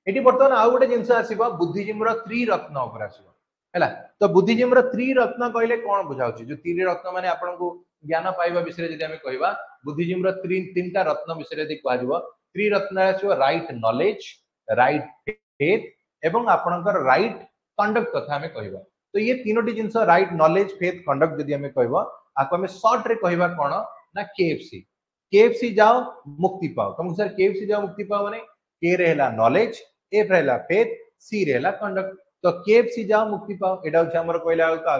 एटी बर्तमान आउ गोटे जिंस आसीबा बुद्धिजिम रो त्रिरत्न ऊपर आसीबा हैला तो बुद्धिजिम रो त्रिरत्न कहले कोन बुझाउची जो त्रिरत्न माने आपनको ज्ञान पाइबा विषय जदि हमें कहबा बुद्धिजिम रो तीनटा रत्न विषय जदि कहबो त्रिरत्न आसीबा राइट नॉलेज राइट फेथ एवं आपनकर राइट कंडक्ट कथा हमें कहबा तो ये तीनोटी जिंस राइट नॉलेज फेथ कंडक्ट जदि हमें कहबा आको हमें शॉर्ट रे कहबा कोन ना केएफसी जाओ मुक्ति पाओ तुम सर केएफसी जाओ मुक्ति पाओ माने के रहला नॉलेज एफ रहला फेथ सी रहला कंडक्ट तो केएफसी जाओ मुक्ति पाओ एटा होछ हमर कहला का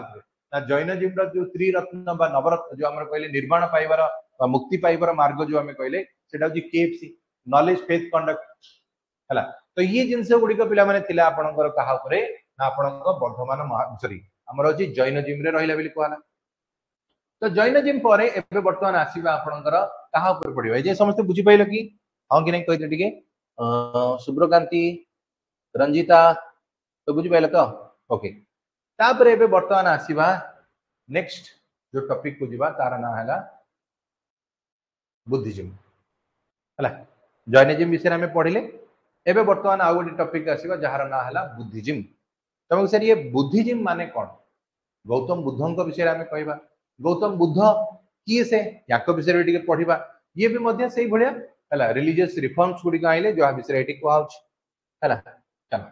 ना जैनजिम रो जो त्रिरत्न बा नवरत्न जो हमर कहले निर्माण पाइबार बा मुक्ति पाइबार मार्ग जो हमें कहले सेटा होछ केएफसी नॉलेज फेथ कंडक्ट हला तो ये जिंस गुडी को पिला माने थिला आपनकर कहा ऊपर ना आपनकर वर्धमान सॉरी हमर होछ जैनजिम रे रहिला बेली कहला तो जैनजिम परे एबे वर्तमान आसीबा आपनकर कहा ऊपर पडिबा जे समस्त बुझी पाइलो कि हां कि नै कहि टिके सुब्रकांति रंजिता तो बुझी पाइलो तो ओके तापर एबे वर्तमान आसीबा नेक्स्ट जो टॉपिक को जिबा तार ना हैला बुद्धिजिम हला जैनजिम विषय में पढ़िले एबे वर्तमान आउ गोटे टॉपिक आसीबा जहार ना हैला बुद्धिजिम तमक सर ये बुद्धिजिम माने कोन गौतम बुद्धन को विषय में कहबा गौतम बुद्ध किए से याको विषय रे टिके पढ़िबा ये भी मध्य सही भलिया हला रिलीजियस रिफॉर्म्स गुडी का आइले जो विषय एटी को आउछ हला चलो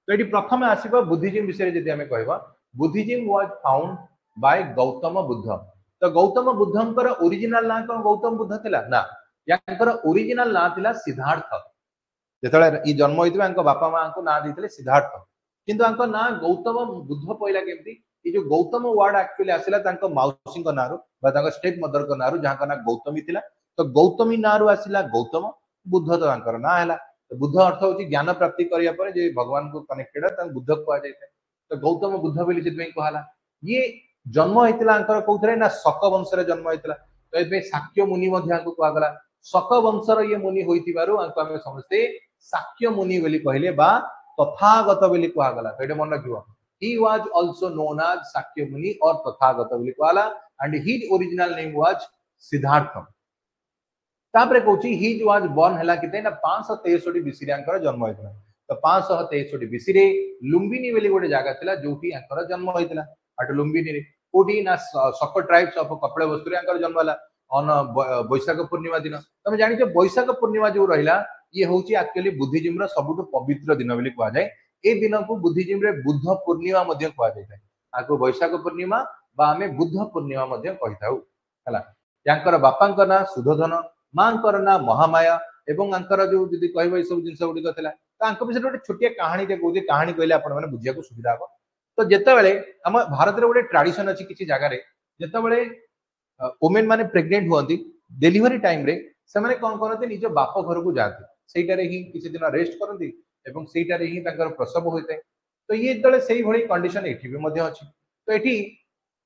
तो एटी प्रथम आसीबा बुद्धिजिम विषय जदि हमें कहबा Buddhism was founded by Gautam Buddha तो गौतम बुद्धंकर ओरिजिनल ना कोन गौतम बुद्ध थिला ना याकर ओरिजिनल ना थिला सिद्धार्थ जेतले ई जन्म होइतबा अंक बापा मां को ना दिथिले सिद्धार्थ किंतु अंक ना गौतम बुद्ध पहिला केमती ये जो गौतम वर्ड एक्चुअली आसिला तांको माउसी को नारु बा तांको स्टेप मदर को नारु जहां का ना गौतमी थिला तो गौतमी नारु आसिला गौतम बुद्ध तो तांकर ना हैला तो बुद्ध अर्थ होची ज्ञान प्राप्ति करिया पर जे भगवान को कनेक्टेड तां बुद्ध को आ जायते तो गौतम बुद्ध बोली जितमे कहला ये जन्म होइतिला अंकर कोथरे ना शक वंश रे जन्म होइतिला तो एबे शाक्य मुनि मध्य को कहला गला शक वंश रे ये मुनि होइतिबारु अंक हम समझते शाक्य मुनि बोली कहले बा तथागत बोली कहला गला एटे मन रखिबो he was also known as Sakya Muni or Tathagata बोली कहला and his original name was Siddhartha तापरे कहूची he was born हला किते ना 563 बीसी रे अंकर जन्म होइतला तो 563 बीसी रे लुम्बिनी बोली गोटे जागा थिला जोठी अंकर जन्म होइतला अट लुम्बिनी रे कोठी ना सक ट्राइब्स ऑफ कपड़े वस्तु रे अंकर जन्म हला ऑन बैशाख पूर्णिमा दिन तुम जान बैशाख पूर्णिमा जो रहा ये हूँ एक्चुअली बुद्धिजीम सबुठ पवित्र दिन बोली कहुए ए दिन को बुद्धिजीम रे बुद्ध पूर्णिमा कहुए आपको बैशाख पूर्णिमा बा आमे बुद्ध पूर्णिमा कही था है बापा ना सुधोधन माँ ना महामाया एवं जो कह सब जिन गुड़िक विषय गोटे छोटिया कहानी कहते कहानी कहले आपने बुझा सुविधा हम तो जिते आम भारत में गोटे ट्राडिशन अच्छी किसी जगह जिते वुमेन माने प्रेग्नेंट हुआ डेलीवरी टाइम रे से माने कौन करते निज बाप घर को जाते सेटारे ही किसी दिन रेस्ट करती एवं सेटारे ही प्रसव होता है तो ये जो से भाई कंडीशन ये भी अच्छी तो ये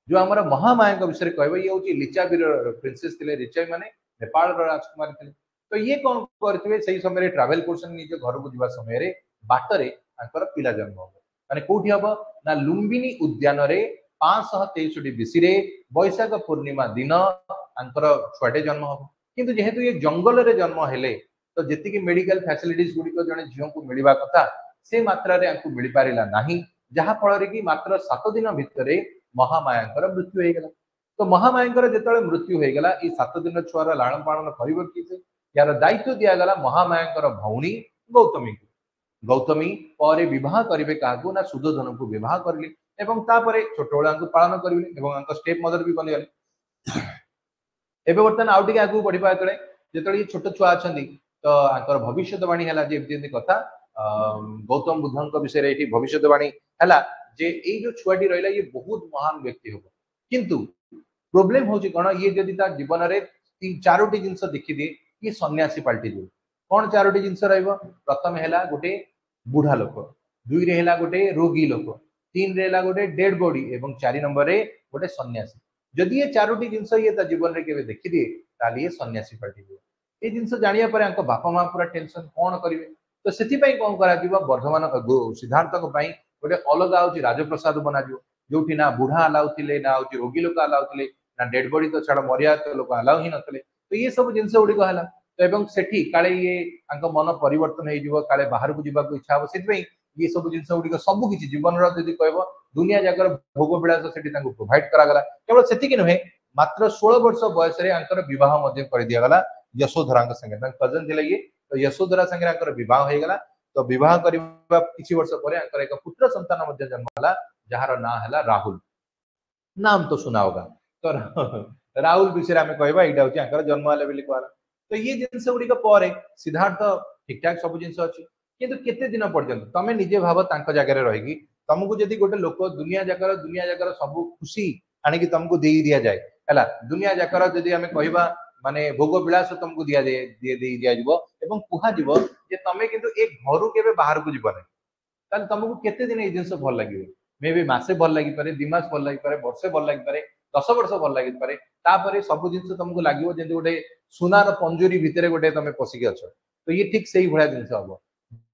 जो आम महामाया विषय कह ये हूँ लिचाबीर प्रिंसेस थे लिचाबी माने नेपाल राजकुमारी थे तो ये कौन करते से समय ट्रावेल कर निज घर को जावा समय बाटरे पिला जन्म हम माने कौटी हम ना लुम्बिनी उद्यान 563 बीसी बैशाख पूर्णिमा दिन छुआटे जन्म हम किंतु जेहेतु ये जंगल रे जन्म हेले तो जी मेडिकल फैसिलिटीज गुड़िक जड़े झील को मिलवा कथा से मात्रा मिल पारा ना जहाँफल कि मात्र 7 दिन भितर महामाया मृत्यु होगा तो महामाया जो मृत्यु होगा ये 7 दिन छुआर लालन पालन कर यार दायित्व दिगला महामाया भौणी गौतमी को गौतमी पर विवाह करेंगे क्या ना सुधोधन को विवाह करली एवं तापर छोट बड़ा पालन करेंगे स्टेप मदर भी बनीगले एवं बर्तमान आउ टे आगे बढ़ा जो छोट छुआ अच्छा तो भविष्यवाणी है कथा गौतम बुद्ध विषय ये भविष्यवाणी है जे ये जो छुआटी रहा ये बहुत महान व्यक्ति हम किंतु प्रोब्लेम हूँ कौन ये जदि जीवन में 4टी जिनस देखीदिए ये सन्यासी पलटि जाए कौन 4टी जिनस प्रथम है गोटे बुढ़ा लोक 2 रे गोटे रोगी लोक 3 रे गोटे डेड बॉडी एवं 4 नंबर रे गोटे सन्यासी जदि ये 4टी जिनस ये जीवन में केवे देखीदिए ताली ये सन्यासी पलटि जाए ये जिनस जानिया पर बापा माँ पूरा टेंशन कौन करेंगे तो से कौन कर वर्धमान सिद्धार्थ गोटे अलग हूँ राजप्रसाद बना जो ना बुढ़ा अलाउ थे ना हूँ रोगी लोक अलाउ थे ना डेड बॉडी तो छाड़ मरिया लोक अलाउ ही नथिले तो ये सब जिनस गुड़िक है तो एवं सेठी काले ये मन परिवर्तन हो काले बाहर को जावाक इच्छा हम से ये सब जिनस गुड़िक सबकि जीवन कह दुनिया जगर भोग विलास से प्रोवाइड करागला केवल से नुहे मात्र 16 वर्ष बयस बह कर दिगला यशोधरा संगे कजन थे ये तो यशोधरा संगे बह होगा तो बह करने किसी वर्ष पर एक पुत्र संतान जन्म है जार ना है राहुल नाम तो सुना होगा तो राहुल विषय आम कह यहाँ जन्म है बोली कहला तो ये जिनस गुड़िक पर सिद्धार्थ ठीक ठाक सब जिन अच्छी किंतु केते दिन पर्यंत तमें निजे भाव जगह रही तुमको जदि गोटे लोक दुनिया जाकर सब खुशी आणिकी तुमको दे दिया जाए है दुनिया जाकर जदि आम कहवा माने भोग विलास तुमको दिया दिज्व कहु तमें किंतु एक घर के बाहर को जीवन तुमको केते दिन ये जिन भल लगे मे भी मसे भल लगे 2 मास भल लगे वर्षे भल लगे 10 वर्ष भल लगे सब जिन तुमको लगे जमी गोटे सुनार पंजुरी भितर गोटे तुम पशिकी अच्छ तो ये ठीक से भाया जिन हम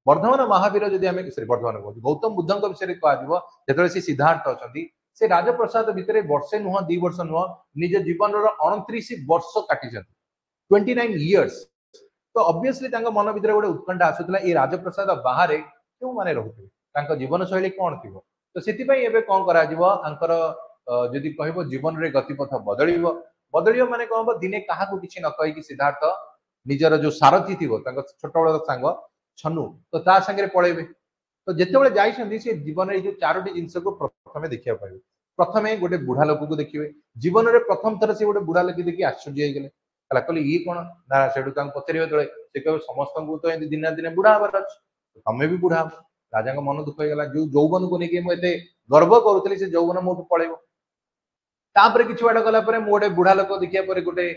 वर्धमान महावीर जदि आम वर्धमान गौतम बुद्ध विषय कह सी सिद्धार्थ अच्छा से राजप्रसाद भितर वर्षे नुह 2 वर्ष नुह निज जीवन 29 वर्ष काटी 29 years तो ऑब्वियसली मन भर गोटे उत्कंठा आसूला ये राजप्रसाद बाहर क्यों माने रोते जीवन शैली कौन थी तो से कौन कर जदि कह जीवन रे गतिपथ बदल माने कौन हम दिने क्या किसी न कहीकि सिद्धार्थ निजर जो सारथी थी छोट बड़ सांग छनु तो ता संगे पलैबे तो जिते जाइए सी जीवन में जो 4टी जिनस को प्रथम देखा पाए प्रथम गोटे बुढ़ा लोक को देखिए जीवन में प्रथम थर से गोटे बुढ़ा लोक देखिए आश्चर्य होगले कहले ये कौन ना से पचारे तले से कह समस्त को तो दिन दिन बुढ़ा हबार अच्छे तमें भी बुढ़ा राजा मन दुख होगा जो यौवन को लेकिन मुझे गर्व करुली से यौवन मोटू पलैब तापर कि बाट गला गोटे बुढ़ा लोक देखा गोटे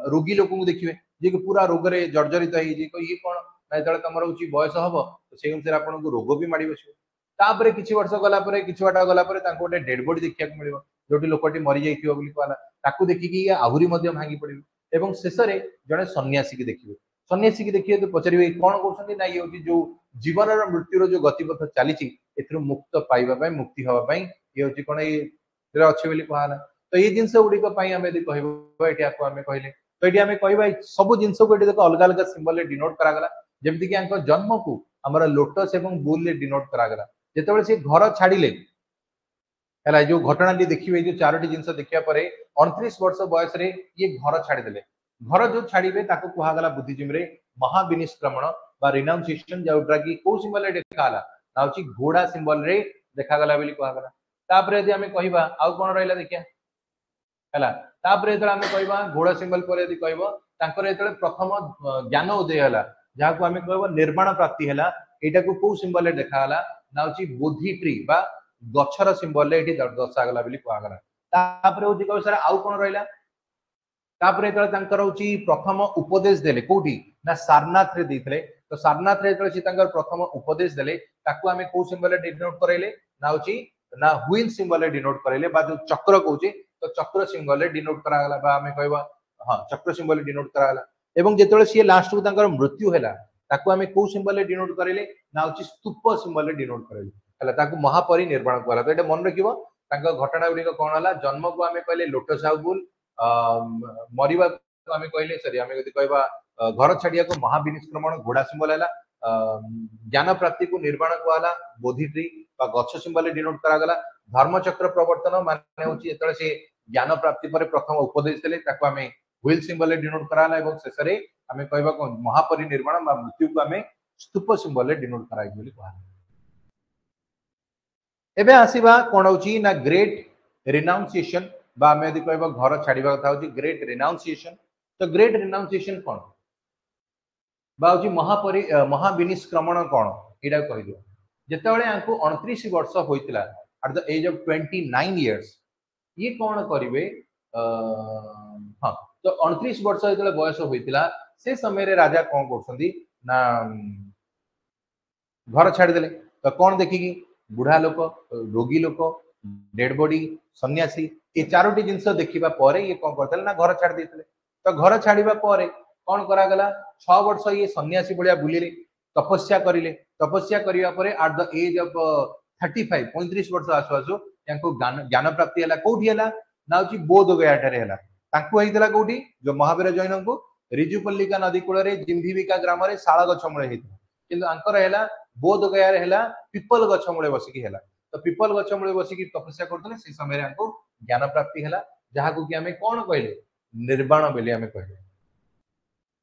रोगी लोक देखिए जी पूरा रोग से जर्जरित हो ये कौन ना तुम बयस हम तो से अनुसार आपको रोग भी माड़ बस किसी वर्ष गला कि बाट गला गोटे डेड बॉडी देखा मिले जो लोकटी मरी जाइए कहला देखिकी आहरी भांगी पड़े शेष में जड़े सन्यासी की देखिए सन्यासी की देखिए तो पचारे कौन कहते ना ये जो जीवन मृत्युर जो गतिपथ चली मुक्त पाइबा मुक्ति हाँपाई ये हूँ कौन ये अच्छे बोली कहला तो ये जिनस गुड़िक आम यदि कहवा आम कहले तो ये आम कह सब जिन को अलग अलग सिंबल डिनोट करागला जमीक जन्म को आम लोटस और बुल डिनोट करागला जिते से घर छाड़े है जो घटना देखिए जो चारोटी जिनस देखा पर 29 वर्ष बयस ये घर छाड़देले घर जो छाड़े कहगला बुद्धिजीम महाविनिष्क्रमण रिनाउंसिएशन जोटा कि कौ सिंबल देखाला ना हूँ घोड़ा सिंबल रे देखागला कहगला तापर यदि आम कह आउ कौन रहा देखिए है तापर जो आम कह घोड़ा सिंबल पर यदि कह प्रथम ज्ञान उदय है जहाँ को आम कह निर्माण प्राप्ति है यहाँ को कौ सिंबल देखाला ना हूँ बोधि ट्री बा गछर सिंबल दर्शागला कहगला तापर हूँ कह सर आउ कौन रहा तापर जो प्रथम उपदेश देले कोठी ना सारनाथ रे देते तो सारनाथ रे जो प्रथम उपदेश देले ताकू आमे को सिंबल डिनोट करैले ना होची ना व्हील सिंबल डिनोट करैले बा जो चक्र कहूची तो चक्र सिंबल डिनोट करागला बा आमे कहबा हां चक्र सिंबल डिनोट करागला एवं जेतेले सी लास्ट को तांकर मृत्यु हैला ताकू आमे को सिंबल डिनोट करैले ना होची स्तूप सिंबल डिनोट करैले हैला ताकू महापरिनिर्वाण कहला तो एटा मन रखिबो तांका घटना गुडी कोन हला जन्म को आमे कहले लोटस हाउबुल मरिबा आमे कहले सरी आमे यदि कहबा घर छाड़िया को महाविनिष्क्रमण घोड़ा सिंबल है ज्ञान प्राप्ति को निर्माण कहला बोधि ट्री गछ सिंबल डिनोट करागला धर्मचक्र प्रवर्तन माने होची एतले से ज्ञान प्राप्ति पर प्रथम उपदेश देले ताको आमे व्हील सिंबल डिनोट कराला एवं शेष रे आमे कहबा को महापरिनिर्वाण बा मृत्यु को आमे स्तूप सिंबल डिनोट कराइ बोली कहला एबे आसीबा कोन होची ना ग्रेट रिनाउंसिएशन बा आमे यदि कहबा घर छाड़िबा कथा होची ग्रेट रिनाउंसिएशन तो ग्रेट रिनाउंसिएशन कोन बाउजी महाविनिष्क्रमण कौन यहाँ कह दियो जितेबाला यांको 29 वर्ष होइतिला at the age of 29 years ये कौन करिवे हाँ तो 29 वर्ष जो बयस होइतिला से समय रे राजा कौन करछंदी ना घर छाड़देले तो कौन देखिकी बुढ़ा लोक रोगी लोक डेड बॉडी सन्यासी ये चारोटी जिनस देखिबा परे ये कौन करथले ना घर छाड़ देथिले तो घर छाड़िबा परे कौन करागला 6 वर्ष ये सन्यासी भलिया बुलिले तपस्या करिले तपस्या करिया परे एट द एज ऑफ 35 35 वर्ष आसु आसु यांको ज्ञान प्राप्ति हला कोठी हला ना होची बोध गया ठारे हला तांको हेतला कोठी जो महावीर जैन को रिजुपल्लिका नदी कूल रे जिम्भिविका ग्राम रे शाला गछ मुळे हेतला किंतु अंकर हला बोध गया रे हला पिपल गछ मुळे बसिकी हला तो पिपल गछ मुळे बसिकी तपस्या करतले से समय रे अंको ज्ञान प्राप्ति हला जहा को कि हमें कोन कहले निर्वाण बेले हमें कहले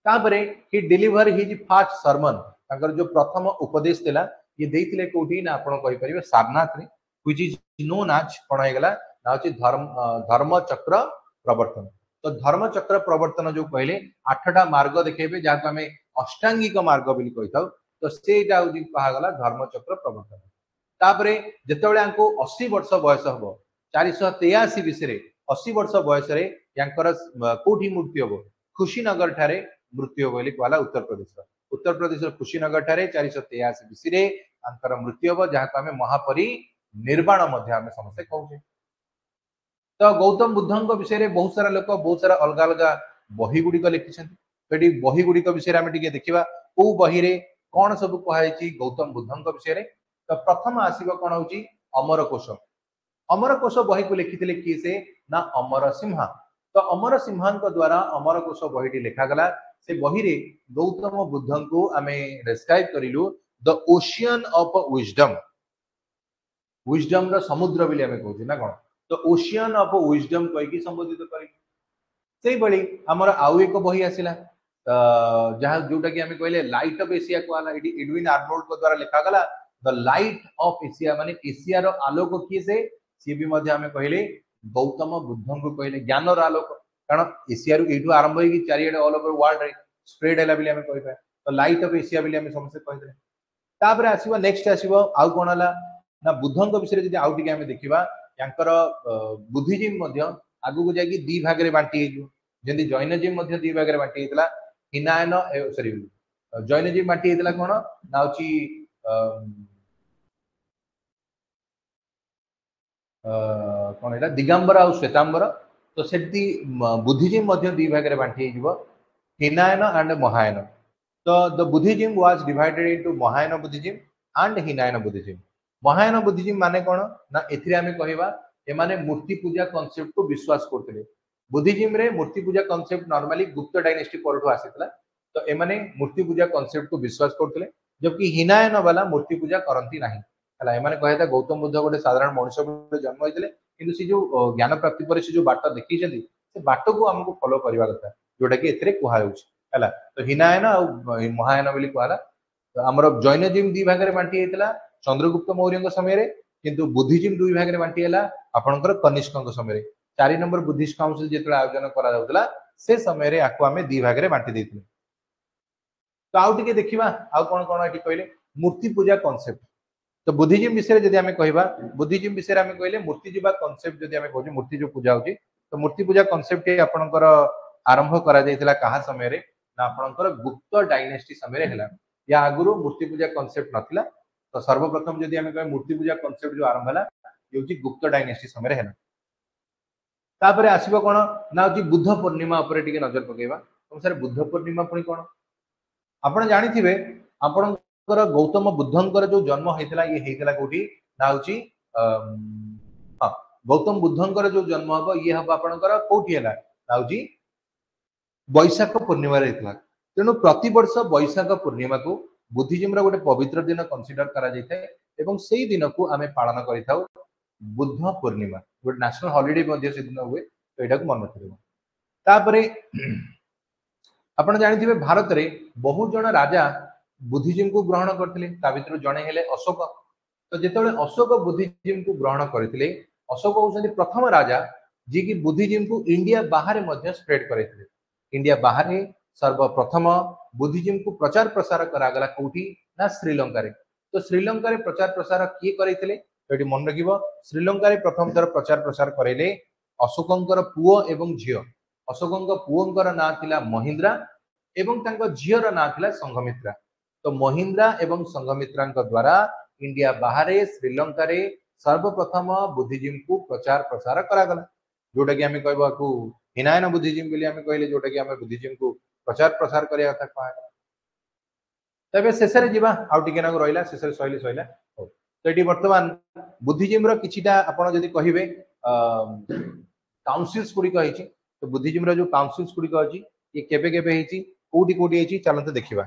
तापरे ही डिलीवर हिज फास्ट सर्मन ताकर जो प्रथम उपदेश देला ये देइथिले कोठी ना आपण कहि परिबे सारनाथ रे व्हिच इज नोन एज कोन हेगला ना होची धर्म चक्र प्रवर्तन तो धर्म चक्र प्रवर्तन जो कहले 8टा मार्ग देखेबे जा को हमें अष्टांगिक मार्ग बिली कहिताउ तो सेटा होची कहा गला धर्म चक्र प्रवर्तन तापरे जेतेबेले आंको 80 वर्ष बयस हबो 483 बिसरे 80 वर्ष बयस रे यांकर कोठी मृत्यु हबो खुशीनगर ठारे मृत्यु बोली कहला उत्तर प्रदेश खुशीनगर ठारे 483 बिसी अंतर मृत्यु हम जहाँ को आम महापरिनिर्वाण समस्ते कहूचे तो गौतम बुद्ध विषय में बहुत सारा लोक बहुत सारा अलग अलग बही गुड़िक लिखिं तो बही गुड़िक विषय आम देखा कौ बही रे कौन सब कहुई गौतम बुद्ध विषय तो प्रथम आसब कौन हो अमर कोश बही को लिखी किए से ना अमर सिंहा तो अमर सिंहा द्वारा अमर कोश बहीटी लिखागला से बही रे गौतम बुद्ध को आमे डिस्क्राइब करिलु the ocean of wisdom wisdom रो समुद्र बिले आमे कहू ना कोन तो ओशियन ऑफ विजडम कहि की संबोधित करि सेही बळी हमर आउ एक बही आसिला जहां जोटा कि आमे कहले लाइट ऑफ एशिया को आला इडी एडविन आर्नोल्ड को द्वारा लिखा गला द लाइट ऑफ एशिया माने एशिया रो आलोक किए से सी भी मध्ये आमे कहले गौतम बुद्ध को कहले ज्ञान रो आलोक कारण एशिया रु एठू आरंभ होई चारियाडे ऑल ओवर वर्ल्ड रे स्प्रेड हैला बिले हमें कहबा तो लाइट ऑफ एशिया बिले हमें समस्त कहि दे तापर आसीबो नेक्स्ट आसीबो आउ कोन हला ना बुद्धन को विषय जदी आउ टिके हमें देखिबा यांकर बुद्धिजीम मध्ये आगु को जाकी दी भाग रे बांटी हेजु जदी जैनजीम मध्ये दी भाग रे बांटी हेतला हिनायन सॉरी जैनजीम बांटी हेतला कोन ना होची कोन हैला दिगंबर आ श्वेतांबर तो सेठी बुद्धिजीम मध्ये दी भाग रे बांटी हेजिबो हिनायन एंड महायन तो the Buddhism was divided into Mahayana Buddhism and Hinayana Buddhism Mahayana Buddhism माने कोन ना एथिरे हमें कहिबा ए माने मूर्ति पूजा कांसेप्ट को विश्वास करथिले बुद्धिजीम रे मूर्ति पूजा कांसेप्ट नॉर्मली गुप्त डायनेस्टी परठो आसीतला तो ए माने मूर्ति पूजा कांसेप्ट को विश्वास करथिले जबकि हिनायन वाला मूर्ति पूजा करंती नाही है एमाने कहता गौतम बुद्ध गोटे साधारण मनुष्य जन्म होते कि से जो ज्ञान प्राप्ति पर से जो बाट देखी से बाट को आमको फॉलो करवा कथा जोटा कि एथिरे कहला तो हिनायन आ महायान बोली कहला तो आमर जैनजिम दी भाग में बांटी होता चंद्रगुप्त मौर्य समय किंतु बुद्धिजिम दुई भाग में बांटी है आपणकर कनिष्क समय 4 नंबर बुद्धिस्ट काउंसिल जो आयोजन करा से समय आपको आम दी भाग में बांटी देते तो आउ टे देखा आउ कौन कौन ये कहले मूर्ति पूजा कॉन्सेप्ट तो बुद्धिजिम विषय जब आम कह बुद्धिजिम विषय आम कहले मूर्ति जीवा कॉन्सेप्ट जब आम कहे मूर्ति जो पूजा होती तो मूर्ति पूजा कॉन्सेप्ट आपणकर आरंभ करा कहा समय ना आपणकर गुप्त डायनेस्टी समय है या आगुरी मूर्ति पूजा कॉन्सेप्ट नथिला तो सर्वप्रथम जब आम कहे मूर्ति पूजा कॉन्सेप्ट जो आरंभ है ये गुप्त डायनेस्टी समय है तापर आसब कौन ना हूँ बुद्ध पूर्णिमा उपर टिके नजर पकेबा तुम सर बुद्ध पूर्णिमा पुणी कौन आप जानी आपण गौतम बुद्धंकर जो जन्म होता ये होता कौटी ना हूँ गौतम बुद्धंकर जो जन्म हम ये हम आपणकर कौटी है ना हूँ बैशाख पूर्णिमा तेणु प्रति वर्ष बैशाख पूर्णिमा को बुद्धिजिम गोटे पवित्र दिन कंसीडर करा से दिन को आम पालन कर बुद्ध पूर्णिमा गोटे नेशनल हॉलिडे से दिन हुए तो यहाँ मन रखिए आप जानी भारत में बहुत जन राजा बुद्धिजिम को ग्रहण करते जड़े हेले अशोक तो जिते अशोक बुद्धिजिम को ग्रहण करते अशोक होती प्रथम राजा जी की बुद्धिजिम को इंडिया बाहर स्प्रेड करते इंडिया बाहर सर्वप्रथम बुद्धिजिम को प्रचार प्रसार करागला कौटी ना श्रीलंका तो श्रीलंका प्रचार प्रसार किए करते तो मन रख श्रीलंका प्रथम थर प्रचार प्रसार करेले अशोकंकर पुओ एवं झील अशोक पुओंकर ना थिला महिंद्रा एवं झीर ना थिला संघमित्रा तो महिंद्रा एवं संघमित्रा द्वारा इंडिया बाहर श्रीलंका सर्वप्रथम बुद्धिजिम को प्रचार प्रसार करागला जोटा कि आम कह हिनायन बुद्धिजिम बोली आम कहले जोटा कि आम बुद्धिजिम को प्रचार प्रसार करने कथा कहा तबे शेष आउ टिके रहा शेष सैली सैला तो ये बर्तमान बुद्धिजिम किछिटा आपण जदि कहिबे काउंसिल्स गुड़िक तो बुद्धिजिम जो काउंसिल्स गुड़िक अच्छी ये केबे केबे हेची कोठी कोठी हेची चलते देखिबा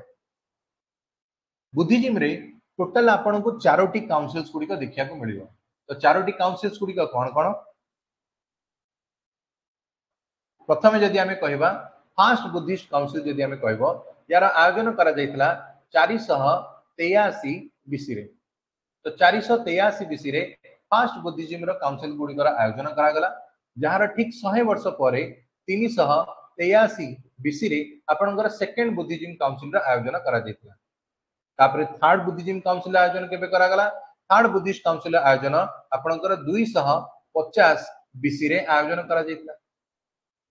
बुद्धिजिम रे टोटल आपण को 4टी काउंसिल्स गुड़िक देखा मिलिबो तो 4टी काउंसिल्स गुड़िक कौन कौन प्रथम जदि आम कहबा फास्ट बुद्धिस्ट काउंसिल जदि आम कहबो यार आयोजन करा जायतिला 483 बीसी रे तो 483 बीसी रे फास्ट बुद्धिजिम रो काउंसिल गुड़िकर आयोजन करागला जहार ठीक 100 वर्ष पर 383 बीसी रे आपनकर सेकेंड बुद्धिजिम काउंसिल रो आयोजन करा जायतिला तापर थर्ड बुद्धिजिम काउंसिल आयोजन केबे करागला थर्ड बुद्धिस्ट काउंसिल आयोजन आपनकर 250 बीसी रे आयोजन करा जायतिला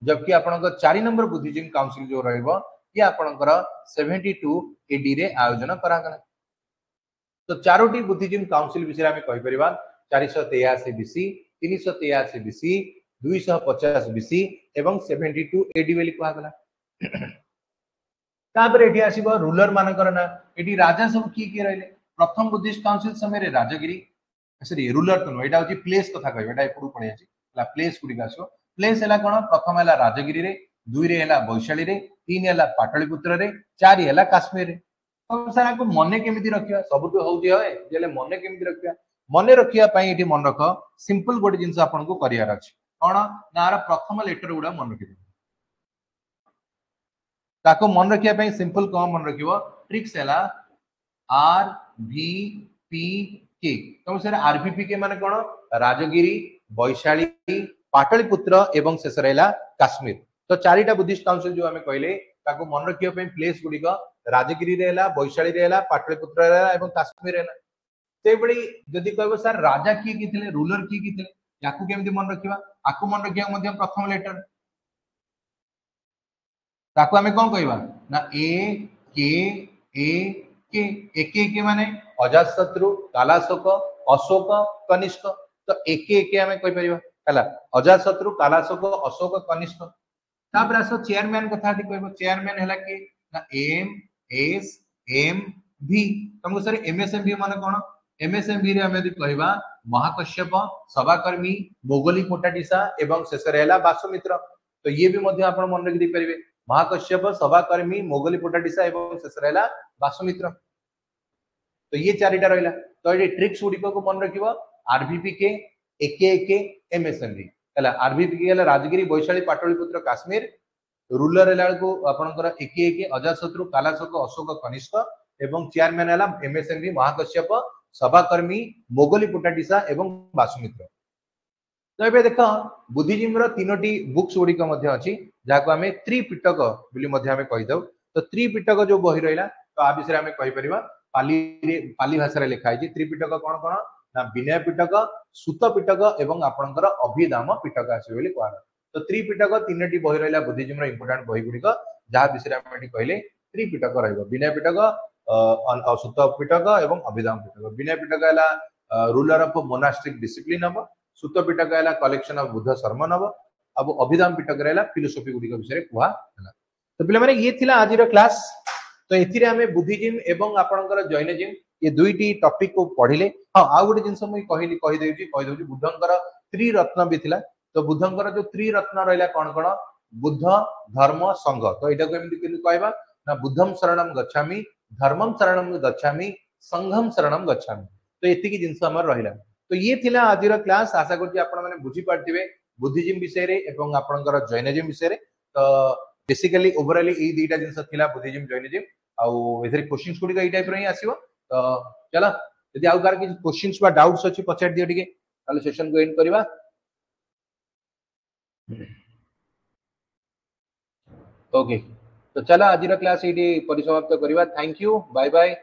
जबकि आपनकर 4 नंबर बुद्धिजिम काउंसिल जो रहइबो ये आपनकर 72 एडी रे आयोजन करागला तो 4टी बुद्धिजिम काउंसिल विषय में कहि परिबा 483 बीसी 383 बीसी 250 बीसी एवं 72 एडी बेली कहा गला तापर एठी आसीबो रूलर मानकर ना एठी राजा सब की रहले प्रथम बुद्धिस्ट काउंसिल समय रे राजगिरी सॉरी रूलर तो एटा होची प्लेस कथा कहबा एटा एपडू पळे आछि ला प्लेस गुडी आसो प्लेस हैला कोन प्रथम हैला राजगिरी रे 2 रे हैला वैशाली रे 3 हैला पाटलिपुत्र रे 4 हैला काश्मीर रे तो सर आपको मने केमिति रखिया सबुठ होउजी होय जेले मने केमिति रखिया मने रखिया पई एठी मन रख सिंपल गोटे जिंस आपन को करियार अछि कोन नार प्रथम लेटर गुडा मन रखि ताको मन रखिया पई सिंपल कम मन रखिबो ट्रिक्स हैला आर भी पी के तो सर आरबीपी के माने कोन राजगिरी वैशाली पाटलिपुत्र एवं शेष रहला काश्मीर तो 4टा बुद्धिस्ट काउंसिल जो हमें कहले ताको मन रखिया पई प्लेस गुडी राजगिरी रहला वैशाली रहला पाटलिपुत्र रहला एवं काश्मीर रहला से बड़ी जदि कहबो सर राजा की थिले रूलर की थिले याकू केमति मन रखिबा आकू मन रखिया मध्य प्रथम लेटर ताको हमें कोन कहबा ना ए माने अजातशत्रु कालाशोक अशोक कनिष्क तो एक हमें कहि परिबा हला अजातशत्रु कालाशोक अशोक कनिष्क तापर आसो चेयरमैन कथा कहबो चेयरमैन हला कि ना एम एस एम भी तुमको सर एमएसएमवी माने कोन एमएसएमवी रे हमें कहबा महाकश्यप सभाकर्मी मोगली कोटाटिसा एवं शेष रहला वासुमित्र तो ये भी मध्य आपण मन रखि दे परिबे महाकश्यप सभाकर्मी मोगली कोटाटिसा एवं शेष रहला वासुमित्र तो ये 4टा रहला तो ये ट्रिक्स गुडी को मन रखिबो आरबीपी के एके एमएसएनवी हला आरबीपी के हला राजगिरी वैशाली पाटलिपुत्र काश्मीर रूलर हला को आपनकर एके अजातशत्रु कालाशोक अशोक कनिष्ठ एवं चेयरमैन हला एमएसएनवी महाकश्यप सभाकर्मी मोगली पुटाटिसा एवं वासुमित्र तो ये देख बुद्धिजीवी तीनोटी बुक्स गुड़िक जहाँ को आम त्रिपिटक कहीदे तो त्रिपिटक जो बही रहा तो आ विषय में कहीपर पाली भाषा लिखाई त्रिपिटक कौन कौन ना विनय पिटक सुत पिटक एवं आपणकर अभिधाम पिटक आसो कह तो त्रिपिटक तीन बही रहा बुद्धिजीवी इंपोर्टाट बही गुड़िक जहाँ विषय में कहले त्रिपिटक विनय पिटक सुत पिटक एवं अभिधाम पिटक विनय पिटक है रूलर ऑफ मोनास्ट्रिक डिसिप्लिन हम सुत पिटक है कलेक्शन ऑफ बुद्ध सर्मन हम अब अभिधाम पिटक है फिलोसफी गुड़िक विषय कहला तो पे ये थिला आज क्लास तो एथिरे आमे बुद्धिज्म एवं आपणकर जैनिज्म ये दुईटी टॉपिक को पढ़िले हाँ आउ गोटे जिनस मुझे कही बुद्धंकर त्रिरत्न भी थिला तो बुद्धंकर जो त्रिरत्न रहा कौन कौन बुद्ध धर्म संघ तो यहाँ को एमती कहवा ना बुद्धम शरणम गच्छामि धर्मम शरणम गच्छामि संघम शरणम गच्छामि तो ये जिनस आमर रहा तो ये थिला आज क्लास आशा कर बुझी पार्थिबे बुद्धिज्म विषय रे एवं आपणकर जैनिज्म विषय रे तो बेसिकली ओवरऑली ये दुईटा जिनस थिला बुद्धिज्म जैनिज्म आउ एथरे क्वेश्चंस गुडी का ई टाइप रे ही आसीबो तो चला यदि आउ कार कि क्वेश्चंस बा डाउट्स अछि पचार दियो टिके ताले सेशन को एंड करबा ओके तो चला आज क्लास ये परिसमाप्त करबा थैंक यू बाय बाय।